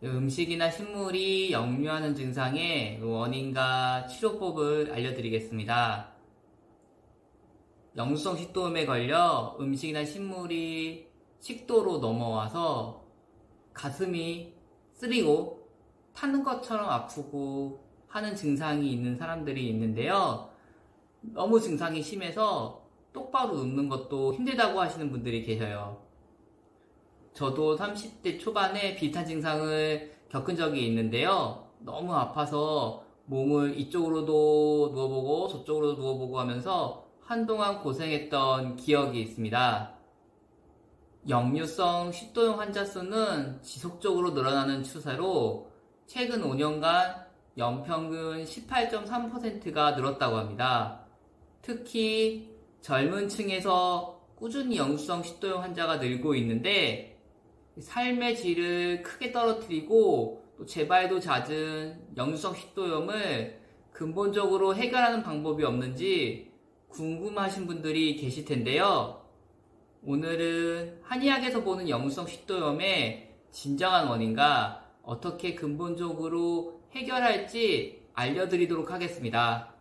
음식이나 식물이 역류하는 증상의 원인과 치료법을 알려드리겠습니다. 역류성 식도염에 걸려 음식이나 식물이 식도로 넘어와서 가슴이 쓰리고 타는 것처럼 아프고 하는 증상이 있는 사람들이 있는데요. 너무 증상이 심해서 똑바로 눕는 것도 힘들다고 하시는 분들이 계셔요. 저도 30대 초반에 비슷한 증상을 겪은 적이 있는데요. 너무 아파서 몸을 이쪽으로도 누워보고 저쪽으로도 누워보고 하면서 한동안 고생했던 기억이 있습니다. 역류성 식도염 환자 수는 지속적으로 늘어나는 추세로 최근 5년간 연평균 18.3%가 늘었다고 합니다. 특히 젊은 층에서 꾸준히 역류성 식도염 환자가 늘고 있는데 삶의 질을 크게 떨어뜨리고 또 재발도 잦은 역류성 식도염을 근본적으로 해결하는 방법이 없는지 궁금하신 분들이 계실 텐데요. 오늘은 한의학에서 보는 역류성 식도염의 진정한 원인과 어떻게 근본적으로 해결할지 알려드리도록 하겠습니다.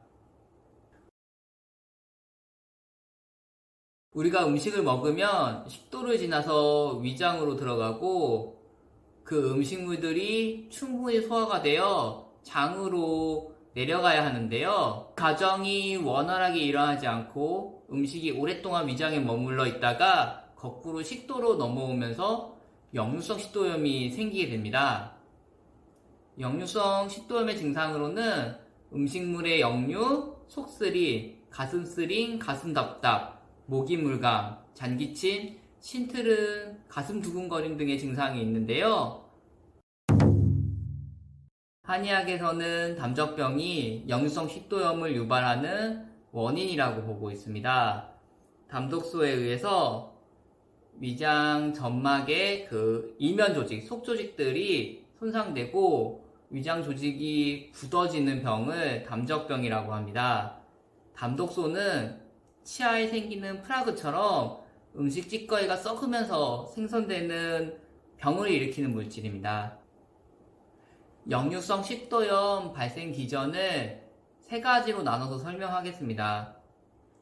우리가 음식을 먹으면 식도를 지나서 위장으로 들어가고 그 음식물들이 충분히 소화가 되어 장으로 내려가야 하는데요. 과정이 원활하게 일어나지 않고 음식이 오랫동안 위장에 머물러 있다가 거꾸로 식도로 넘어오면서 역류성 식도염이 생기게 됩니다. 역류성 식도염의 증상으로는 음식물의 역류, 속쓰림, 가슴 쓰림, 가슴 답답, 모기 물감, 잔기침, 신트름, 가슴 두근거림 등의 증상이 있는데요. 한의학에서는 담적병이 역류성 식도염을 유발하는 원인이라고 보고 있습니다. 담독소에 의해서 위장 점막의 이면 조직, 속 조직들이 손상되고 위장 조직이 굳어지는 병을 담적병이라고 합니다. 담독소는 치아에 생기는 플라그처럼 음식 찌꺼기가 썩으면서 생성되는 병을 일으키는 물질입니다. 역류성 식도염 발생 기전을 세 가지로 나눠서 설명하겠습니다.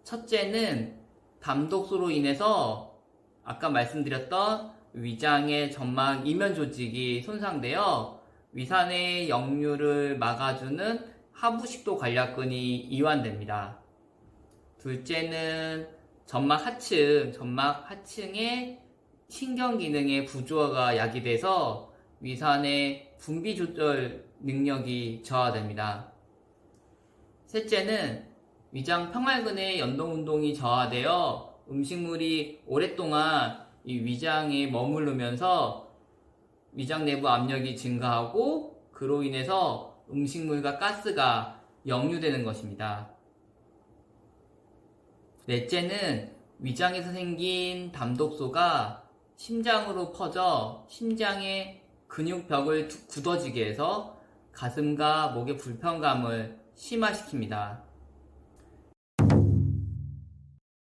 첫째는 담독소로 인해서 아까 말씀드렸던 위장의 점막 이면 조직이 손상되어 위산의 역류를 막아주는 하부식도 관략근이 이완됩니다. 둘째는 점막 하층의 신경 기능의 부조화가 야기돼서 위산의 분비 조절 능력이 저하됩니다. 셋째는 위장 평활근의 연동 운동이 저하되어 음식물이 오랫동안 이 위장에 머무르면서 위장 내부 압력이 증가하고 그로 인해서 음식물과 가스가 역류되는 것입니다. 넷째는 위장에서 생긴 담독소가 심장으로 퍼져 심장의 근육벽을 굳어지게 해서 가슴과 목의 불편감을 심화시킵니다.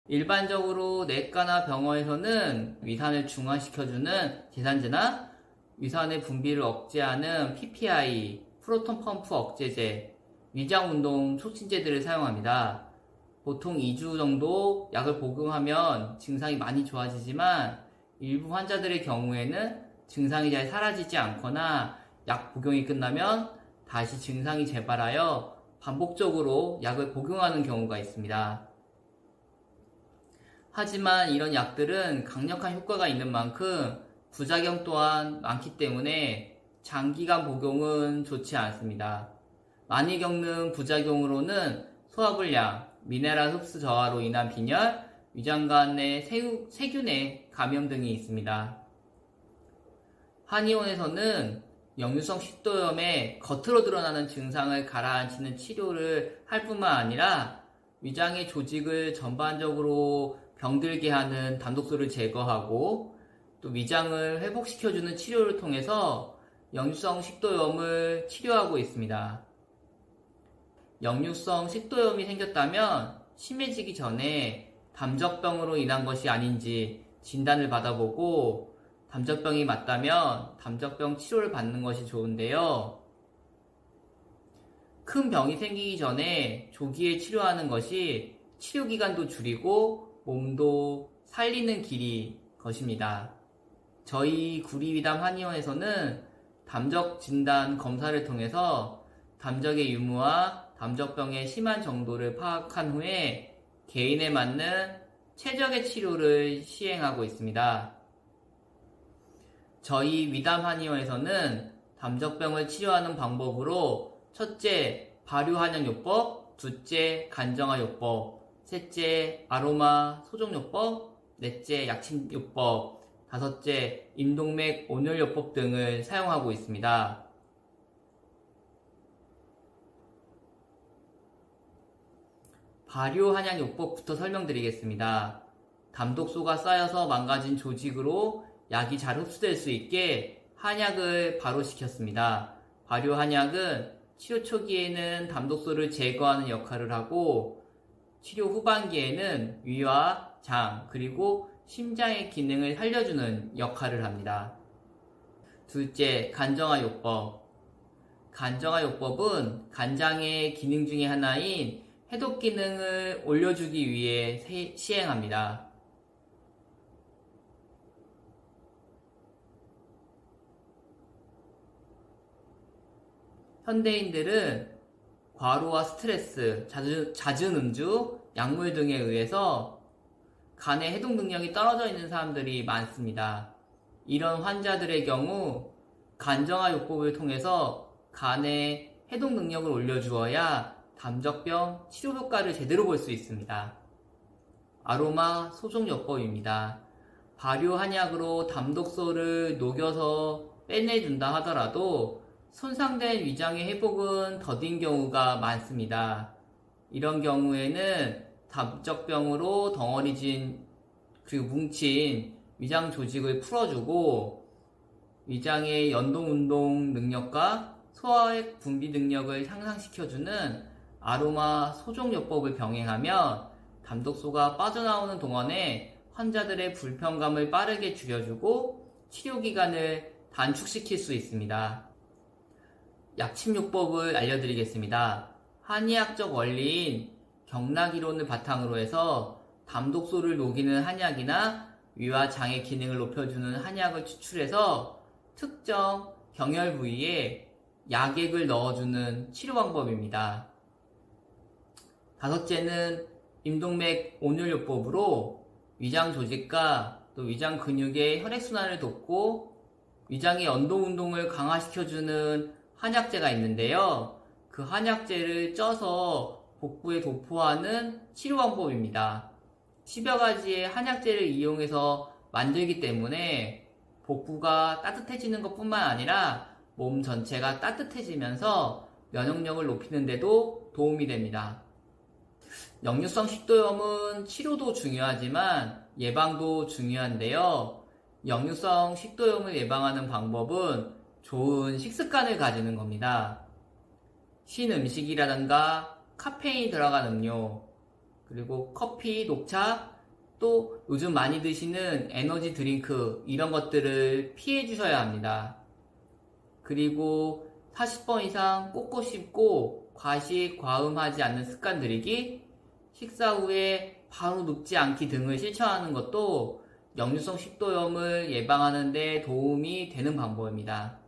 일반적으로 내과나 병원에서는 위산을 중화시켜주는 제산제나 위산의 분비를 억제하는 PPI, 프로톤 펌프 억제제, 위장운동 촉진제들을 사용합니다. 보통 2주 정도 약을 복용하면 증상이 많이 좋아지지만 일부 환자들의 경우에는 증상이 잘 사라지지 않거나 약 복용이 끝나면 다시 증상이 재발하여 반복적으로 약을 복용하는 경우가 있습니다. 하지만 이런 약들은 강력한 효과가 있는 만큼 부작용 또한 많기 때문에 장기간 복용은 좋지 않습니다. 많이 겪는 부작용으로는 소화불량, 미네랄 흡수 저하로 인한 빈혈, 위장관 내 세균의 감염 등이 있습니다. 한의원에서는 역류성 식도염의 겉으로 드러나는 증상을 가라앉히는 치료를 할 뿐만 아니라 위장의 조직을 전반적으로 병들게 하는 담독소를 제거하고 또 위장을 회복시켜주는 치료를 통해서 역류성 식도염을 치료하고 있습니다. 역류성 식도염이 생겼다면 심해지기 전에 담적병으로 인한 것이 아닌지 진단을 받아보고 담적병이 맞다면 담적병 치료를 받는 것이 좋은데요. 큰 병이 생기기 전에 조기에 치료하는 것이 치료 기간도 줄이고 몸도 살리는 길이 것입니다. 저희 구리위담 한의원에서는 담적 진단 검사를 통해서 담적의 유무와 담적병의 심한 정도를 파악한 후에 개인에 맞는 최적의 치료를 시행하고 있습니다. 저희 위담 한의원에서는 담적병을 치료하는 방법으로 첫째, 발효한약요법, 둘째, 간정화요법, 셋째, 아로마 소종요법, 넷째, 약침요법, 다섯째, 임동맥 온열요법 등을 사용하고 있습니다. 발효한약요법부터 설명드리겠습니다. 담독소가 쌓여서 망가진 조직으로 약이 잘 흡수될 수 있게 한약을 발효시켰습니다. 발효한약은 치료 초기에는 담독소를 제거하는 역할을 하고 치료 후반기에는 위와 장 그리고 심장의 기능을 살려주는 역할을 합니다. 둘째, 간정화요법. 간정화요법은 간장의 기능 중에 하나인 해독 기능을 올려주기 위해 시행합니다. 현대인들은 과로와 스트레스, 잦은 음주, 약물 등에 의해서 간의 해독 능력이 떨어져 있는 사람들이 많습니다. 이런 환자들의 경우 간정화요법을 통해서 간의 해독 능력을 올려주어야 담적병 치료 효과를 제대로 볼 수 있습니다. 아로마 소종요법입니다. 발효한약으로 담독소를 녹여서 빼내준다 하더라도 손상된 위장의 회복은 더딘 경우가 많습니다. 이런 경우에는 담적병으로 덩어리진 그리고 뭉친 위장 조직을 풀어주고 위장의 연동운동 능력과 소화액 분비 능력을 향상시켜주는 아로마 소종요법을 병행하면 담독소가 빠져나오는 동안에 환자들의 불편감을 빠르게 줄여주고 치료기간을 단축시킬 수 있습니다. 약침요법을 알려드리겠습니다. 한의학적 원리인 경락이론을 바탕으로 해서 담독소를 녹이는 한약이나 위와 장의 기능을 높여주는 한약을 추출해서 특정 경혈 부위에 약액을 넣어주는 치료 방법입니다. 다섯째는 임동맥 온열요법으로 위장 조직과 또 위장 근육의 혈액순환을 돕고 위장의 연동운동을 강화시켜주는 한약재가 있는데요. 그 한약재를 쪄서 복부에 도포하는 치료 방법입니다. 10여 가지의 한약재를 이용해서 만들기 때문에 복부가 따뜻해지는 것뿐만 아니라 몸 전체가 따뜻해지면서 면역력을 높이는 데도 도움이 됩니다. 역류성 식도염은 치료도 중요하지만 예방도 중요한데요. 역류성 식도염을 예방하는 방법은 좋은 식습관을 가지는 겁니다. 신 음식이라든가 카페인이 들어간 음료, 그리고 커피, 녹차, 또 요즘 많이 드시는 에너지 드링크 이런 것들을 피해 주셔야 합니다. 그리고 40번 이상 꼭꼭 씹고 과식, 과음하지 않는 습관 들이기, 식사 후에 바로 눕지 않기 등을 실천하는 것도 역류성 식도염을 예방하는 데 도움이 되는 방법입니다.